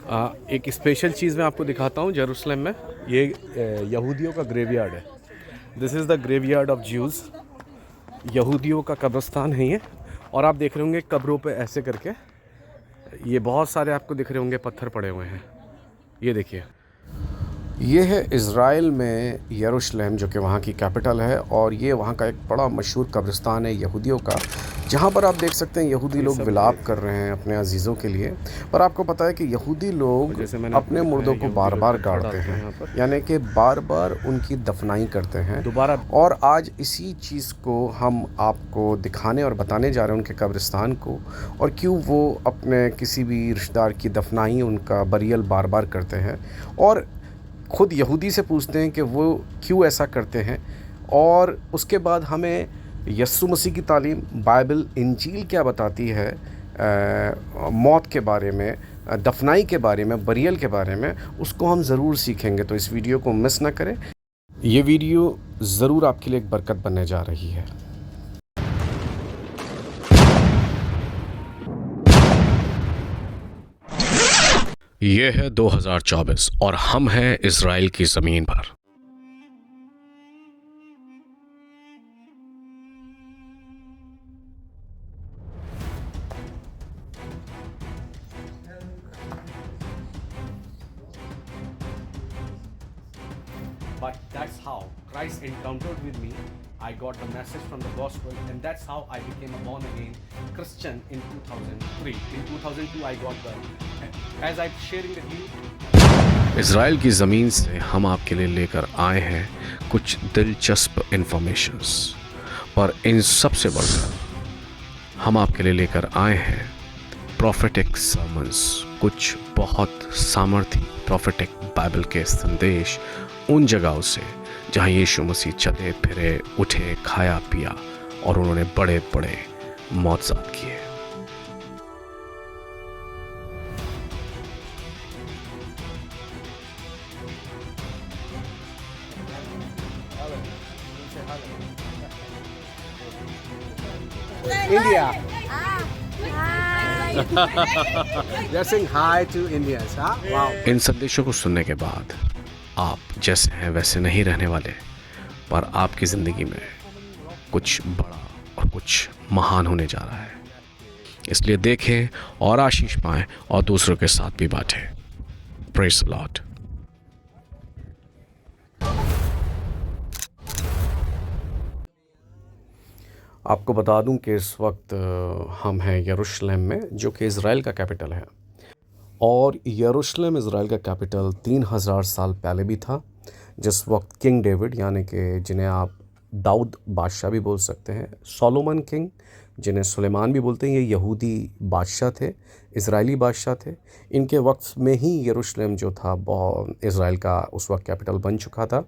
एक स्पेशल चीज़ मैं आपको दिखाता हूँ जेरूसलम में। ये यहूदियों का ग्रेवयार्ड है। This is the graveyard of Jews. यहूदियों का कब्रिस्तान है ये। और आप देख रहे होंगे कब्रों पे ऐसे करके ये बहुत सारे आपको दिख रहे होंगे पत्थर पड़े हुए हैं। ये देखिए, ये है इज़राइल में यरूशलेम, जो कि वहाँ की कैपिटल है। और ये वहाँ का एक बड़ा मशहूर कब्रिस्तान है यहूदियों का, जहाँ पर आप देख सकते हैं यहूदी लोग विलाप कर रहे हैं अपने अजीज़ों के लिए। पर आपको पता है कि यहूदी लोग अपने मुर्दों को बार बार गाड़ते हैं, यानी कि बार बार उनकी दफनाई करते हैं दोबारा। और आज इसी चीज़ को हम आपको दिखाने और बताने जा रहे हैं, उनके कब्रिस्तान को, और क्यों वो अपने किसी भी रिश्तेदार की दफनाई, उनका बरियल बार बार करते हैं। और खुद यहूदी से पूछते हैं कि वो क्यों ऐसा करते हैं। और उसके बाद हमें यस्सु मसीह की तालीम, बाइबल, इंजील क्या बताती है मौत के बारे में, दफनाई के बारे में, बरियल के बारे में, उसको हम ज़रूर सीखेंगे। तो इस वीडियो को मिस ना करें। ये वीडियो ज़रूर आपके लिए एक बरकत बनने जा रही है। ये है 2024 और हम हैं इज़राइल की ज़मीन पर। But that's how Christ encountered with me. I got the message from the gospel, and that's how I became a born again Christian in 2003. In 2002 I got the, as I'm sharing with you, Israel की ज़मीन से हम आपके लिए लेकर आए हैं कुछ दिलचस्प इन्फॉर्मेशंस। पर इन सबसे बढ़कर हम आपके लिए लेकर आए हैं प्रोफेटिक सर्मन्स, कुछ बहुत सामर्थी प्रोफेटिक बाइबल के संदेश उन जगहों से जहां यीशु मसीह चले फिरे, उठे, खाया पिया और उन्होंने बड़े बड़े मौजज़ात किए। India. They're saying hi to Indians, huh? Wow. इन संदेशों को सुनने के बाद आप जैसे हैं वैसे नहीं रहने वाले, पर आपकी ज़िंदगी में कुछ बड़ा और कुछ महान होने जा रहा है। इसलिए देखें और आशीष पाएं और दूसरों के साथ भी बांटें। Praise the Lord. आपको बता दूं कि इस वक्त हम हैं यरूशलेम में, जो कि इज़राइल का कैपिटल है। और यरूशलेम इज़राइल का कैपिटल 3000 साल पहले भी था, जिस वक्त किंग डेविड, यानी कि जिन्हें आप दाऊद बादशाह भी बोल सकते हैं, सोलोमन किंग, जिन्हें सुलेमान भी बोलते हैं, ये यहूदी बादशाह थे, इज़राइली बादशाह थे। इनके वक्त में ही यरूशलेम जो था बहुत इज़राइल का उस वक्त कैपिटल बन चुका था।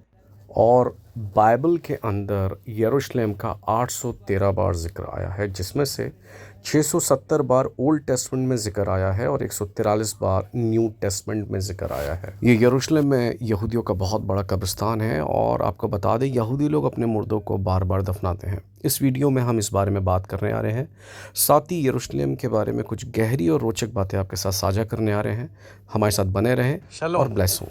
और बाइबल के अंदर यरूशलेम का 813 बार ज़िक्र आया है, जिसमें से 670 बार ओल्ड टेस्टमेंट में ज़िक्र आया है और 143 बार न्यू टेस्टमेंट में ज़िक्र आया है। ये यरूशलेम में यहूदियों का बहुत बड़ा कब्रिस्तान है। और आपको बता दें, यहूदी लोग अपने मुर्दों को बार बार दफनाते हैं। इस वीडियो में हम इस बारे में बात करने आ रहे हैं। साथ ही यरूशलेम के बारे में कुछ गहरी और रोचक बातें आपके साथ साझा करने आ रहे हैं। हमारे साथ बने रहें और ब्लेस हों।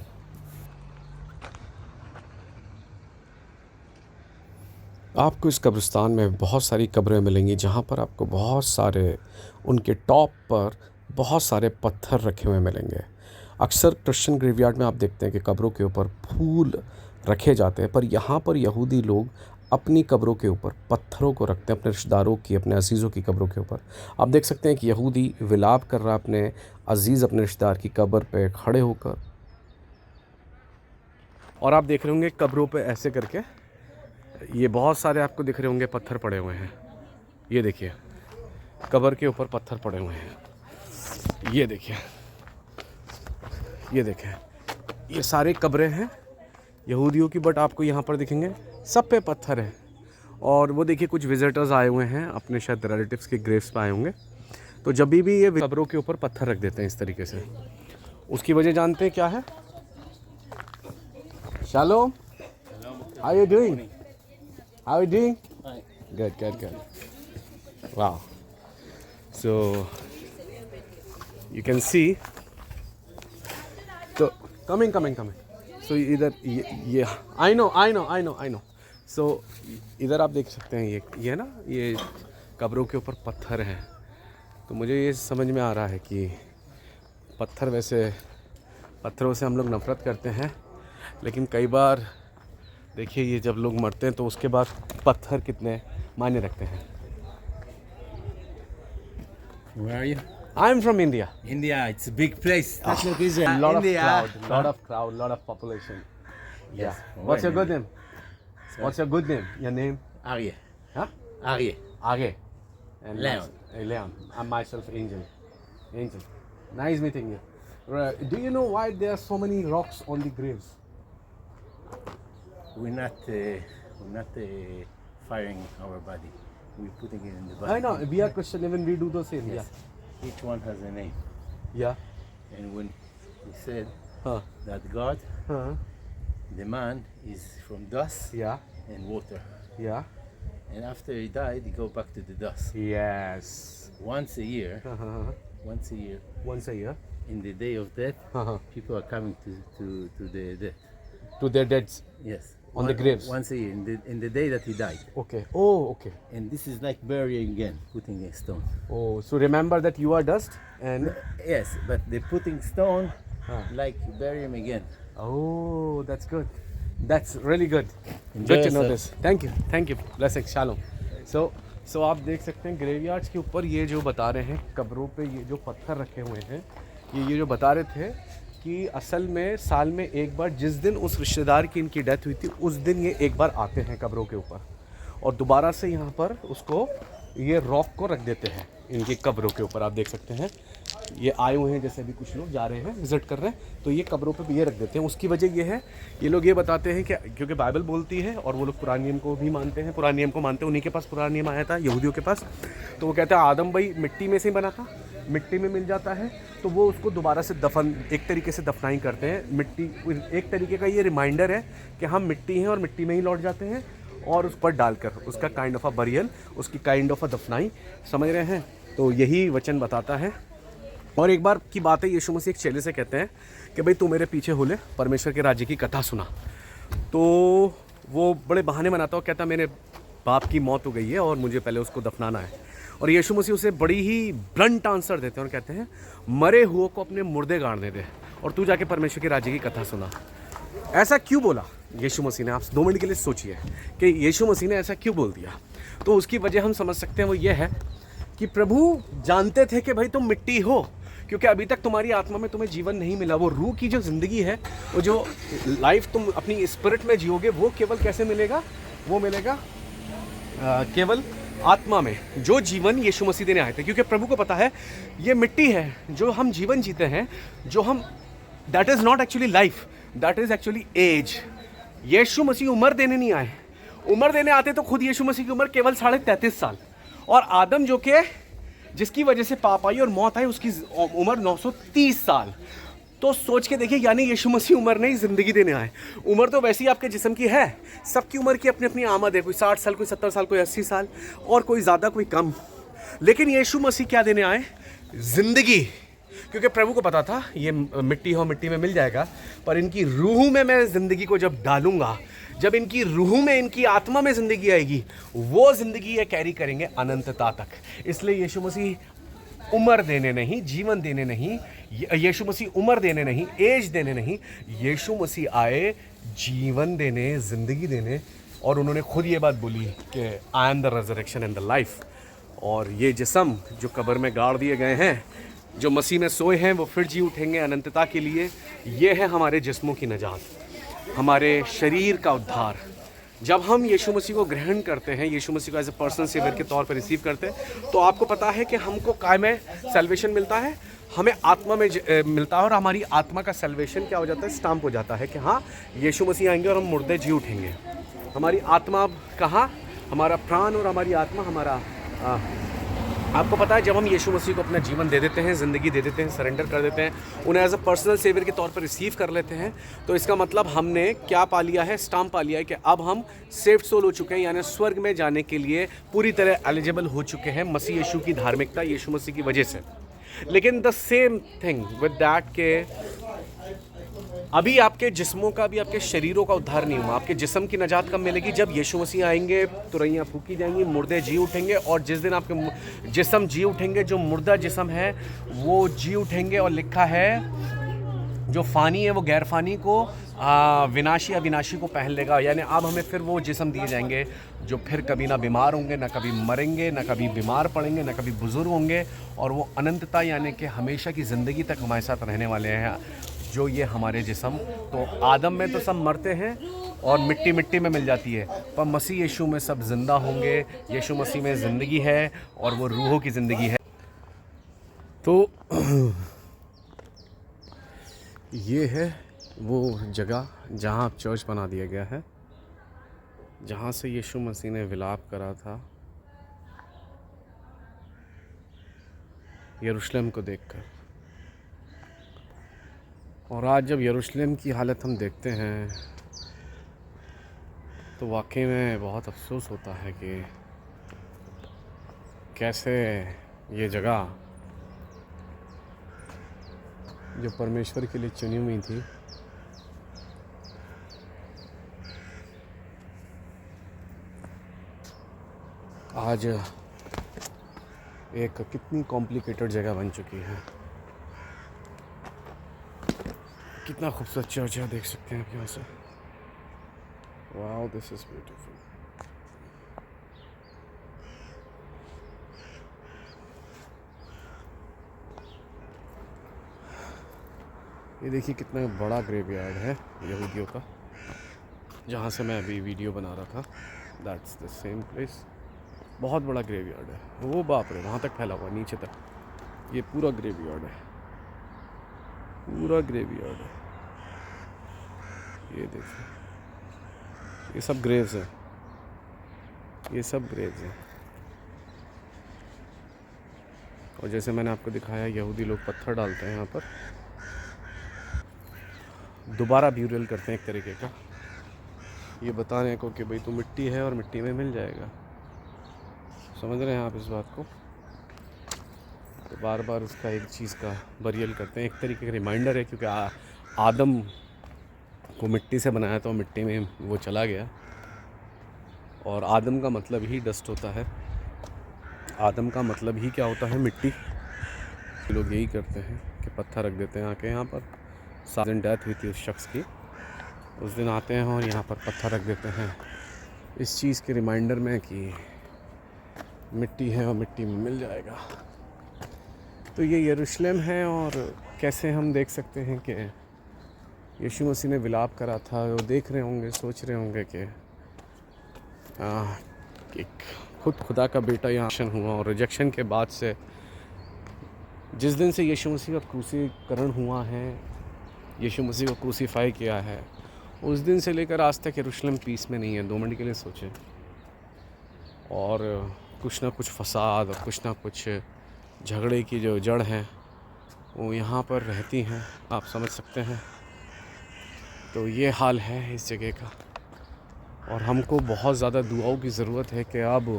आपको इस कब्रिस्तान में बहुत सारी कब्रें मिलेंगी, जहाँ पर आपको बहुत सारे, उनके टॉप पर बहुत सारे पत्थर रखे हुए मिलेंगे। अक्सर क्रिश्चियन ग्रेवयार्ड में आप देखते हैं कि कब्रों के ऊपर फूल रखे जाते हैं, पर यहाँ पर यहूदी लोग अपनी कब्रों के ऊपर पत्थरों को रखते हैं, अपने रिश्तेदारों की, अपने अजीज़ों की कब्रों के ऊपर। आप देख सकते हैं कि यहूदी विलाप कर रहा है अपने अजीज़, अपने रिश्तेदार की कब्र पे खड़े होकर। और आप देख रहे होंगे कब्रों पे ऐसे करके ये बहुत सारे आपको दिख रहे होंगे पत्थर पड़े हुए हैं। ये देखिए, कब्र के ऊपर पत्थर पड़े हुए हैं। ये देखिए, ये देखें, ये सारे कब्रें हैं यहूदियों की, बट आपको यहाँ पर दिखेंगे सब पे पत्थर है। और वो देखिए, कुछ विजिटर्स आए हुए हैं, अपने शायद रिलेटिव्स के ग्रेव्स पे आए होंगे। तो जब भी ये कब्रों के ऊपर पत्थर रख देते हैं इस तरीके से, उसकी वजह जानते हैं क्या है? Shalom, how are you doing? How are you doing? Fine. Good, good, good. Wow. So you can see तो कमिंग सो इधर ये आई नो सो इधर आप देख सकते हैं ये ना ये कब्रों के ऊपर पत्थर हैं। तो मुझे ये समझ में आ रहा है कि पत्थरों से हम लोग नफ़रत करते हैं, लेकिन कई बार देखिए ये जब लोग मरते हैं तो उसके बाद पत्थर कितने मायने रखते हैं। Where are you? I'm from India. India, it's a big place. That's not Israel. Lot India. of crowd, lot of population. Yes. Yeah. Where What's your in good name? What's your good name? Your name? Arye. Huh? Arye. Age. And Leon. Leon. I'm myself Angel. Angel. Nice meeting you. Do you know why there are so many rocks on the graves? We're not firing our body. We're putting it in the body. I know. We are Christian. Even we do the same. Yes. Each one has a name. Yeah. And when he said Huh. that God, Huh. the man, is from dust Yeah. and water. Yeah. And after he died, he go back to the dust. Yes. Once a year, Once a year. in the day of death, Uh-huh. people are coming to the death. To their deads. Yes. On the graves. Once a year, in the day that he died. Okay. Oh, okay. And this is like burying again, putting a stone. Oh, so remember that you are dust and. Yes, but they're putting stone Huh. like bury him again. Oh, that's good. That's really good. Enjoy Good to know yourself. this. Thank you. Blessings. Shalom. So आप देख सकते हैं graveyards के ऊपर ये जो बता रहे हैं कब्रों पे ये जो पत्थर रखे हुए हैं ये जो बता रहे थे कि असल में साल में एक बार जिस दिन उस रिश्तेदार की इनकी डेथ हुई थी उस दिन ये एक बार आते हैं कब्रों के ऊपर और दोबारा से यहाँ पर उसको ये रॉक को रख देते हैं इनकी कब्रों के ऊपर। आप देख सकते हैं ये आए हुए हैं, जैसे अभी कुछ लोग जा रहे हैं विज़िट कर रहे हैं तो ये कब्रों पे भी ये रख देते हैं। उसकी वजह ये है, ये लोग ये बताते हैं कि क्योंकि बाइबल बोलती है और वो लोग पुराने नियम को भी मानते हैं, पुराने नियम को मानते हैं, उन्हीं के पास पुराना नियम आया था यहूदियों के पास। तो वो कहते हैं आदम भाई मिट्टी में से ही बना था, मिट्टी में मिल जाता है तो वो उसको दोबारा से दफन एक तरीके से दफनाई करते हैं। मिट्टी एक तरीके का ये रिमाइंडर है कि हम मिट्टी हैं और मिट्टी में ही लौट जाते हैं और उस पर डालकर उसका काइंड ऑफ अ बरियल, उसकी काइंड ऑफ अ दफनाई, समझ रहे हैं। तो यही वचन बताता है। और एक बार की बात है यीशु मसीह एक चेले से कहते हैं कि भाई तू मेरे पीछे हो ले, परमेश्वर के राज्य की कथा सुना। तो वो बड़े बहाने बनाता हो, कहता मेरे बाप की मौत हो गई है और मुझे पहले उसको दफनाना है। और यीशु मसीह उसे बड़ी ही ब्लंट आंसर देते हैं और कहते हैं मरे हुओं को अपने मुर्दे गाड़ने दे और तू जाके परमेश्वर के राज्य की कथा सुना। ऐसा क्यों बोला यीशु मसीह ने? आप 2 मिनट के लिए सोचिए कि यीशु मसीह ने ऐसा क्यों बोल दिया। तो उसकी वजह हम समझ सकते हैं, वो ये है कि प्रभु जानते थे कि भाई तुम मिट्टी हो, क्योंकि अभी तक तुम्हारी आत्मा में तुम्हें जीवन नहीं मिला। वो रूह की जो ज़िंदगी है, वो जो लाइफ तुम अपनी स्पिरिट में जियोगे, वो केवल कैसे मिलेगा? वो मिलेगा केवल आत्मा में, जो जीवन यीशु मसीह देने आए थे। क्योंकि प्रभु को पता है ये मिट्टी है, जो हम जीवन जीते हैं, जो हम that is not actually life, that is actually age. Yeshu Masih उम्र देने नहीं आए। उम्र देने आते तो खुद यीशु मसीह की उम्र केवल 33.5 साल, और आदम जो कि जिसकी वजह से पाप आई और मौत आई, उसकी उम्र 930 साल। तो सोच के देखिए, यानी यीशु मसीह उम्र नहीं ज़िंदगी देने आए। उम्र तो वैसी आपके जिस्म की है, सबकी उम्र की अपनी अपनी आमद है, कोई 60 साल, कोई 70 साल, कोई 80 साल, और कोई ज़्यादा कोई कम। लेकिन यीशु मसीह क्या देने आए? ज़िंदगी। क्योंकि प्रभु को पता था ये मिट्टी हो, मिट्टी में मिल जाएगा, पर इनकी रूह में मैं ज़िंदगी को जब डालूंगा, जब इनकी रूह में, इनकी आत्मा में ज़िंदगी आएगी, वो ज़िंदगी ये कैरी करेंगे अनंतता तक। इसलिए यीशु मसीह उम्र देने नहीं, जीवन देने नहीं, यीशु मसीह उम्र देने नहीं, एज देने नहीं, यीशु मसीह आए जीवन देने, ज़िंदगी देने। और उन्होंने खुद ये बात बोली कि I am the resurrection and the life. और ये जिस्म जो कब्र में गाड़ दिए गए हैं, जो मसीह में सोए हैं, वो फिर जी उठेंगे अनंतता के लिए। ये है हमारे जिस्मों की नजात, हमारे शरीर का उद्धार। जब हम यीशु मसीह को ग्रहण करते हैं, यीशु मसीह को एज ए पर्सनल सेवियर के तौर पर रिसीव करते हैं, तो आपको पता है कि हमको काय में सैल्वेशन मिलता है, हमें आत्मा में मिलता है। और हमारी आत्मा का सैल्वेशन क्या हो जाता है? स्टाम्प हो जाता है कि हाँ यीशु मसीह आएंगे और हम मुर्दे जी उठेंगे। हमारी आत्मा अब कहाँ? हमारा प्राण और हमारी आत्मा, हमारा आपको पता है जब हम यीशु मसीह को अपना जीवन दे देते हैं, ज़िंदगी दे देते हैं, सरेंडर कर देते हैं, उन्हें एज अ पर्सनल सेवियर के तौर पर रिसीव कर लेते हैं, तो इसका मतलब हमने क्या पा लिया है? स्टाम्प पा लिया है कि अब हम सेव्ड सोल हो चुके हैं, यानी स्वर्ग में जाने के लिए पूरी तरह एलिजिबल हो चुके हैं मसीह यीशु की धार्मिकता, यीशु मसीह की वजह से। लेकिन the same thing with that के अभी आपके जिस्मों का भी, आपके शरीरों का उद्धार नहीं हुआ। आपके जिस्म की निजात कब मिलेगी? जब यीशु मसीह आएंगे, तुरैयां फूकी जाएंगी, मुर्दे जी उठेंगे, और जिस दिन आपके जिस्म जी उठेंगे, जो मुर्दा जिस्म है वो जी उठेंगे। और लिखा है जो फ़ानी है वो गैर फ़ानी को, विनाशी अविनाशी को पहन लेगा। यानी अब हमें फिर वो जिस्म दिए जाएंगे जो फिर कभी ना बीमार होंगे, ना कभी मरेंगे, ना कभी बीमार पड़ेंगे, ना कभी बुज़ुर्ग होंगे, और वो अनंतता यानी कि हमेशा की ज़िंदगी तक हमारे साथ रहने वाले हैं जो ये हमारे जिस्म। तो आदम में तो सब मरते हैं और मिट्टी मिट्टी में मिल जाती है, पर मसीह यीशु में सब ज़िंदा होंगे। यीशु मसीह में ज़िंदगी है और वो रूहों की ज़िंदगी है। तो ये है वो जगह जहाँ अब चर्च बना दिया गया है, जहाँ से यीशु मसीह ने विलाप करा था यरूशलेम को देखकर। और आज जब यरूशलेम की हालत हम देखते हैं तो वाकई में बहुत अफसोस होता है कि कैसे ये जगह जो परमेश्वर के लिए चुनी हुई थी, आज एक कितनी कॉम्प्लिकेटेड जगह बन चुकी है। कितना खूबसूरत चर्च है, देख सकते हैं आप यहाँ से। Wow, this is beautiful. ये देखिए कितना बड़ा ग्रेवयार्ड है यहूदियों का, जहाँ से मैं अभी वीडियो बना रहा था। That's the same place. बहुत बड़ा ग्रेवयार्ड है वो, बाप रे, वहाँ तक फैला हुआ नीचे तक। ये पूरा ग्रेवयार्ड है, पूरा ग्रेवयार्ड है। ये देखिए, ये सब ग्रेव्स हैं, ये सब ग्रेव्स हैं। और जैसे मैंने आपको दिखाया, यहूदी लोग पत्थर डालते हैं यहाँ पर, दोबारा ब्यूरल करते हैं एक तरीके का, ये बताने को कि भाई तू मिट्टी है और मिट्टी में मिल जाएगा। समझ रहे हैं आप इस बात को? तो बार बार उसका एक चीज़ का बरियल करते हैं, एक तरीके का रिमाइंडर है, क्योंकि आदम को मिट्टी से बनाया तो मिट्टी में वो चला गया। और आदम का मतलब ही डस्ट होता है, आदम का मतलब ही क्या होता है? मिट्टी। लोग यही करते हैं कि पत्थर रख देते हैं आके यहाँ पर। 7 दिन डेथ हुई थी उस शख्स की, उस दिन आते हैं और यहाँ पर पत्थर रख देते हैं इस चीज़ के रिमाइंडर में कि मिट्टी है और मिट्टी में मिल जाएगा। तो ये यरूशलेम है, और कैसे हम देख सकते हैं कि यीशु मसीह ने विलाप करा था। वो देख रहे होंगे, सोच रहे होंगे कि एक खुद खुदा का बेटा यहाँ हुआ, और रिजेक्शन के बाद से जिस दिन से यीशु मसीह का क्रूसीकरण हुआ है, यीशु मसीह को क्रूसीफाई किया है, उस दिन से लेकर आज तक यरूशलेम पीस में नहीं है। 2 मिनट के लिए सोचें। और कुछ ना कुछ फसाद और कुछ ना कुछ झगड़े की जो जड़ हैं वो यहाँ पर रहती हैं, आप समझ सकते हैं। तो ये हाल है इस जगह का, और हमको बहुत ज़्यादा दुआओं की ज़रूरत है कि अब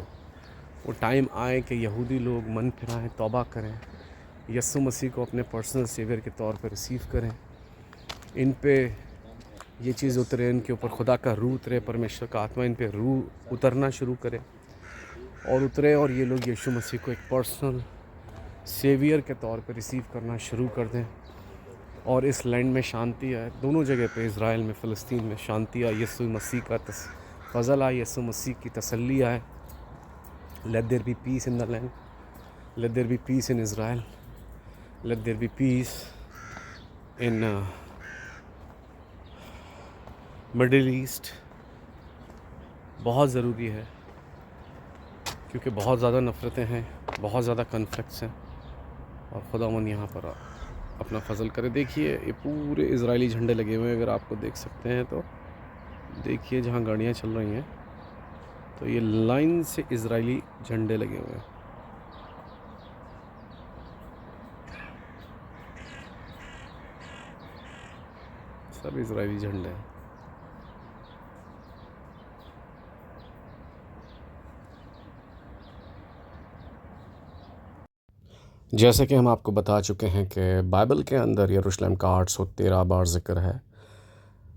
वो टाइम आए कि यहूदी लोग मन फिराएं, तौबा करें, यीशु मसीह को अपने पर्सनल सेवियर के तौर पर रिसीव करें। इन पे ये चीज़ उतरे, इनके ऊपर खुदा का रूह उतरे, परमेश्वर का आत्मा इन पे रूह उतरना शुरू करे और उतरे, और ये लोग यीशु मसीह को एक पर्सनल सेवियर के तौर पर रिसीव करना शुरू कर दें। और इस लैंड में शांति आए, दोनों जगह पे, इज़राइल में, फ़लस्तीन में शांति आए, यीशु मसीह का फजल आए, यीशु मसीह की तसल्ली आए। Let there be peace in the land, let there be peace in Israel, let there be peace in Middle East. बहुत ज़रूरी है, क्योंकि बहुत ज़्यादा नफ़रतें हैं, बहुत ज़्यादा कन्फ्लिक्ट्स हैं, और खुदावंद यहाँ पर अपना फजल करे। देखिए ये पूरे इजरायली झंडे लगे हुए हैं, अगर आपको देख सकते हैं तो देखिए, जहाँ गाड़ियाँ चल रही हैं तो ये लाइन से इजरायली झंडे लगे हुए हैं। सब इजरायली झंडे हैं। जैसे कि हम आपको बता चुके हैं कि बाइबल के अंदर यरूशलेम का 813 बार ज़िक्र है,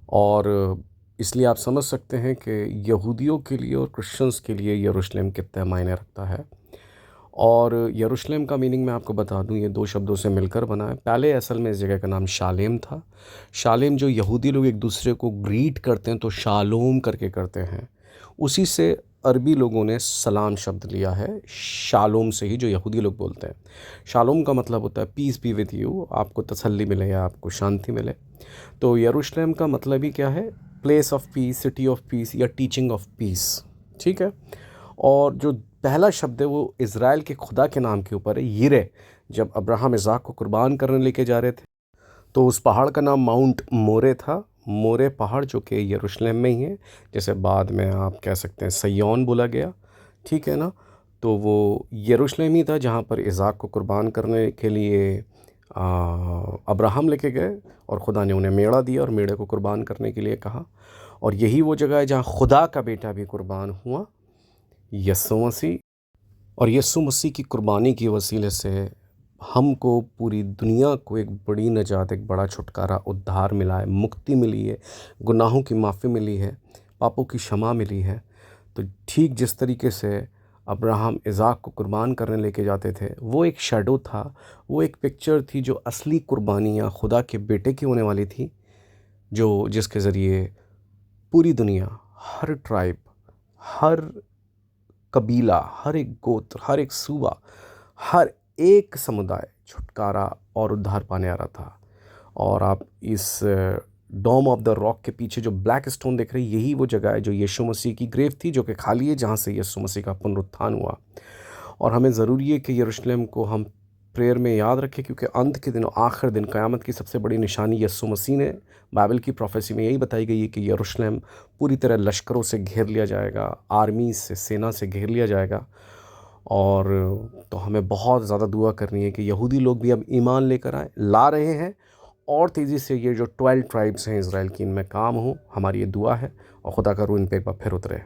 और इसलिए आप समझ सकते हैं कि यहूदियों के लिए और क्रिश्चियंस के लिए यरूशलेम कितना मायने रखता है। और यरूशलेम का मीनिंग मैं आपको बता दूं, ये दो शब्दों से मिलकर बना है। पहले असल में इस जगह का नाम शालेम था। शालेम जो यहूदी लोग एक दूसरे को ग्रीट करते हैं तो शालोम करके करते हैं, उसी से अरबी लोगों ने सलाम शब्द लिया है, शालोम से ही, जो यहूदी लोग बोलते हैं। शालोम का मतलब होता है पीस बी विद यू, आपको तसल्ली मिले या आपको शांति मिले। तो यरूशलेम का मतलब ही क्या है? Place of peace, city of peace या टीचिंग ऑफ पीस। ठीक है। और जो पहला शब्द है वो इज़राइल के खुदा के नाम के ऊपर है, यिरे। जब अब्राहम इज़ाक को कुर्बान करने लेके जा रहे थे तो उस पहाड़ का नाम माउंट मोरे था। मोरे पहाड़ जो कि यरूशलेम में ही है, जैसे बाद में आप कह सकते हैं सय्योन बोला गया, ठीक है ना। तो वो यरूशलेम ही था जहाँ पर इज़ाक को कुर्बान करने के लिए अब्राहम लेके गए, और खुदा ने उन्हें मेढ़ा दिया और मेढ़े को कुर्बान करने के लिए कहा। और यही वो जगह है जहाँ खुदा का बेटा भी कुर्बान हुआ, यस्सु मसीह। और यस्सु मसीह की कुर्बानी की वसीले से हमको, पूरी दुनिया को एक बड़ी नजात, एक बड़ा छुटकारा, उद्धार मिला है, मुक्ति मिली है, गुनाहों की माफ़ी मिली है, पापों की क्षमा मिली है। तो ठीक जिस तरीके से अब्राहम इज़ाक को कुर्बान करने लेके जाते थे, वो एक शैडो था, वो एक पिक्चर थी, जो असली कुर्बानियाँ खुदा के बेटे की होने वाली थी, जो जिसके ज़रिए पूरी दुनिया, हर ट्राइब, हर कबीला, हर एक गोत्र, हर एक सूबा, हर एक समुदाय छुटकारा और उद्धार पाने आ रहा था। और आप इस डोम ऑफ द रॉक के पीछे जो ब्लैक स्टोन देख रहे हैं, यही वो जगह है जो यीशु मसीह की ग्रेव थी, जो कि खाली है, जहाँ से यीशु मसीह का पुनरुत्थान हुआ। और हमें ज़रूरी है कि यरूशलेम को हम प्रेयर में याद रखें, क्योंकि अंत के दिनों, आखिर दिन, क़यामत की सबसे बड़ी निशानी यीशु मसीह ने, बाइबल की प्रोफेसी में यही बताई गई है कि यरूशलेम पूरी तरह लश्करों से घेर लिया जाएगा, आर्मी से, सेना से घेर लिया जाएगा। और तो हमें बहुत ज़्यादा दुआ करनी है कि यहूदी लोग भी अब ईमान लेकर आए, ला रहे हैं, और तेज़ी से ये जो 12 ट्राइब्स हैं इज़राइल की, इनमें काम हो। हमारी ये दुआ है, और खुदा का रूह इन पे एक बार फिर उतरे।